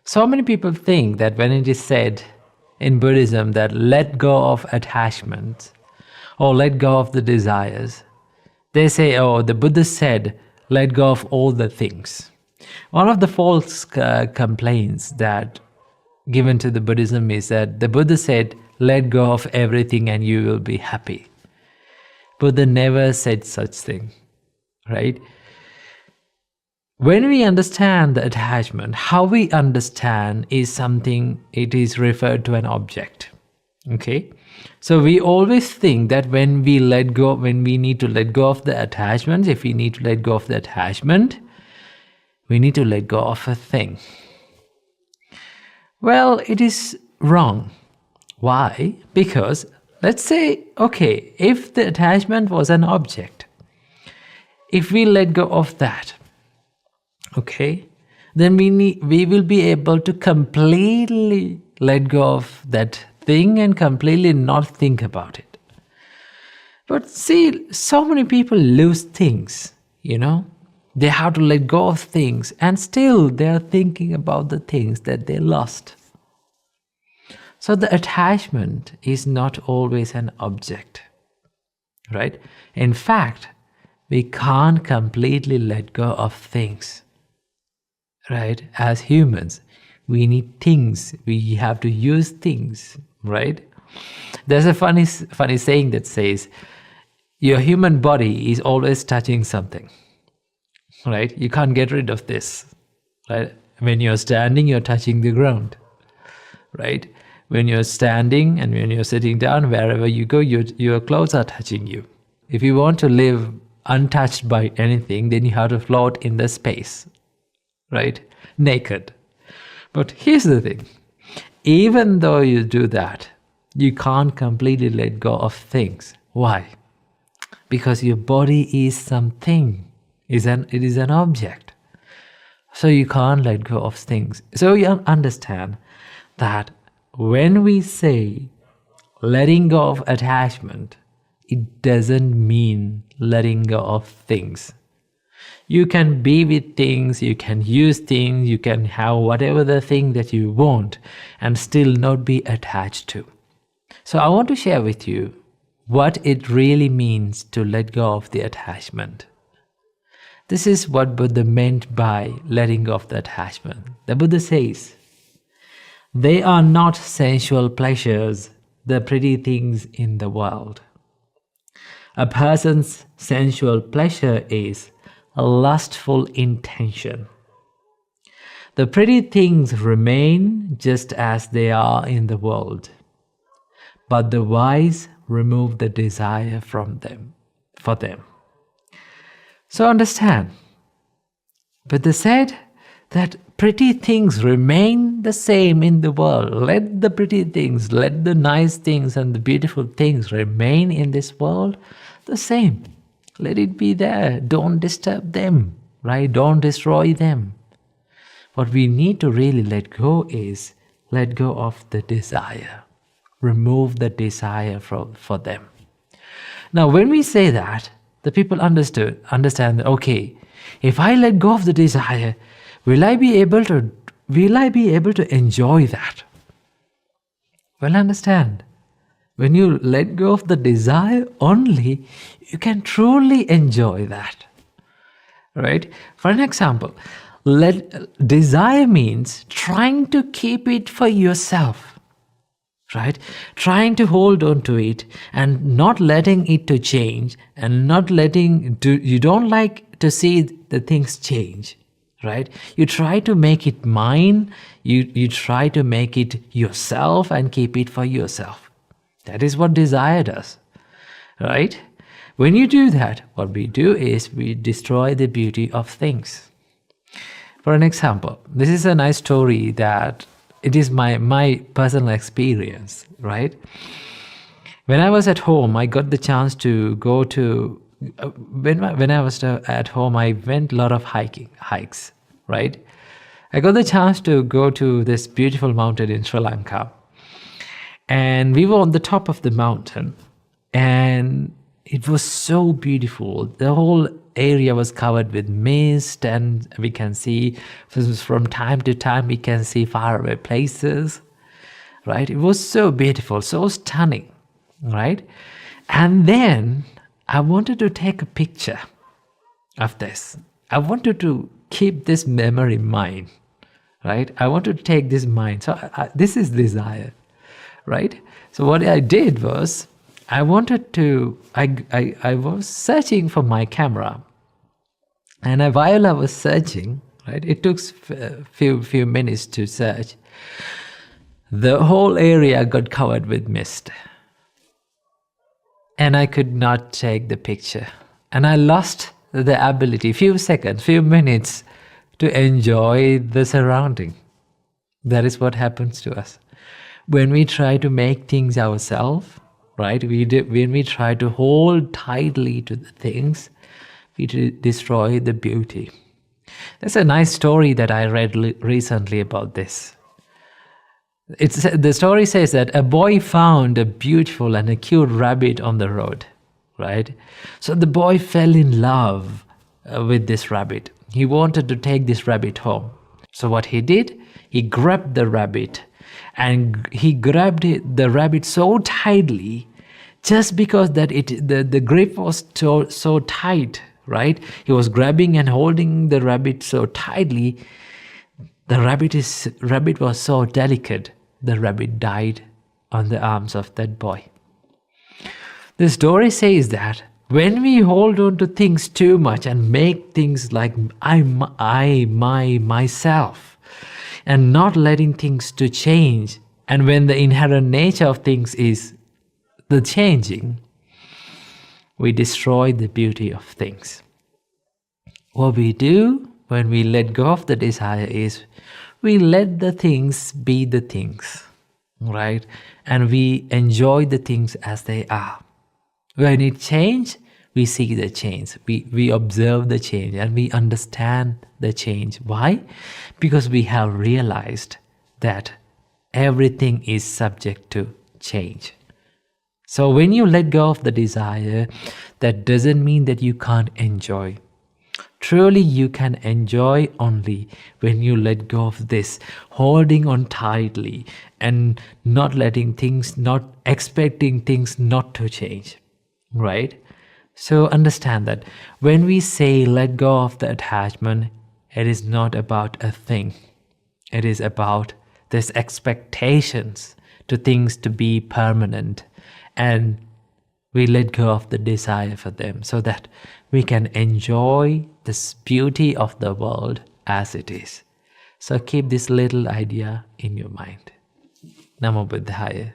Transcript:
So many people think that when it is said in Buddhism that let go of attachment or let go of the desires, they say, oh, the Buddha said, let go of all the things. One of the false complaints that given to the Buddhism is that the Buddha said, let go of everything and you will be happy. Buddha never said such thing, right? When we understand the attachment, how we understand is something, it is referred to an object, okay? So we always think that when we need to let go of the attachments, if we need to let go of the attachment, we need to let go of a thing. Well, it is wrong. Why? Because let's say, okay, if the attachment was an object, if we let go of that, okay, then we will be able to completely let go of that thing and completely not think about it. But see, so many people lose things, They have to let go of things and still they are thinking about the things that they lost. So the attachment is not always an object, right? In fact, we can't completely let go of things, right? As humans, we need things. We have to use things, right? There's a funny saying that says, your human body is always touching something, right? You can't get rid of this, right? When you're standing, you're touching the ground, right? When you're standing and when you're sitting down, wherever you go, your clothes are touching you. If you want to live untouched by anything, then you have to float in the space, right? Naked. But here's the thing. Even though you do that, you can't completely let go of things. Why? Because your body is something. It is an object. So you can't let go of things. So you understand that when we say letting go of attachment, it doesn't mean letting go of things. You can be with things, you can use things, you can have whatever the thing that you want and still not be attached to. So I want to share with you what it really means to let go of the attachment. This is what Buddha meant by letting go of the attachment. The Buddha says, they are not sensual pleasures, the pretty things in the world. A person's sensual pleasure is a lustful intention. The pretty things remain just as they are in the world, but the wise remove the desire for them. So understand, Buddha said that pretty things remain the same in the world. Let the pretty things, let the nice things and the beautiful things remain in this world the same. Let it be there. Don't disturb them, right? Don't destroy them. What we need to really let go is let go of the desire. Remove the desire for them. Now, when we say that, the people understand that, okay, if I let go of the desire, will I be able to enjoy that? Well, understand, when you let go of the desire only, you can truly enjoy that, right? For an example, desire means trying to keep it for yourself, right? Trying to hold on to it and not letting it to change and you don't like to see the things change, right? You try to make it mine, you try to make it yourself and keep it for yourself. That is what desire does, right? When you do that, what we do is we destroy the beauty of things. For an example, this is a nice story that it is my personal experience, right? When I was at home, I got the chance to go to, when I was at home, I went a lot of hikes, right? I got the chance to go to this beautiful mountain in Sri Lanka. And we were on the top of the mountain. And it was so beautiful. The whole area was covered with mist, and we can see from time to time we can see faraway places, right? It was so beautiful, so stunning, right? And then I wanted to take a picture of this. I wanted to keep this memory in mind, right? I want to take this mind. So this is desire, right? So what I did was, I was searching for my camera, and while I was searching, right, it took few minutes to search. The whole area got covered with mist, and I could not take the picture, and I lost the ability, few seconds, few minutes, to enjoy the surrounding. That is what happens to us when we try to make things ourselves, right? When we try to hold tightly to the things, we destroy the beauty. There's a nice story that I read recently about this. The story says that a boy found a beautiful and a cute rabbit on the road, right? So the boy fell in love with this rabbit. He wanted to take this rabbit home. So what he did, he grabbed the rabbit, and he grabbed the rabbit so tightly, just because that the grip was so tight, right? He was grabbing and holding the rabbit so tightly. The rabbit was so delicate. The rabbit died on the arms of that boy. The story says that when we hold on to things too much and make things like myself, and not letting things to change, and when the inherent nature of things is the changing, we destroy the beauty of things. What we do when we let go of the desire is we let the things be the things, right? And we enjoy the things as they are. When it changes, we see the change. We observe the change, and we understand the change. Why? Because we have realized that everything is subject to change. So when you let go of the desire, that doesn't mean that you can't enjoy. Truly, you can enjoy only when you let go of this, holding on tightly and not letting things, not expecting things not to change, right? So understand that when we say let go of the attachment, it is not about a thing. It is about this expectations to things to be permanent, and we let go of the desire for them so that we can enjoy this beauty of the world as it is. So keep this little idea in your mind. Namo Buddhaya.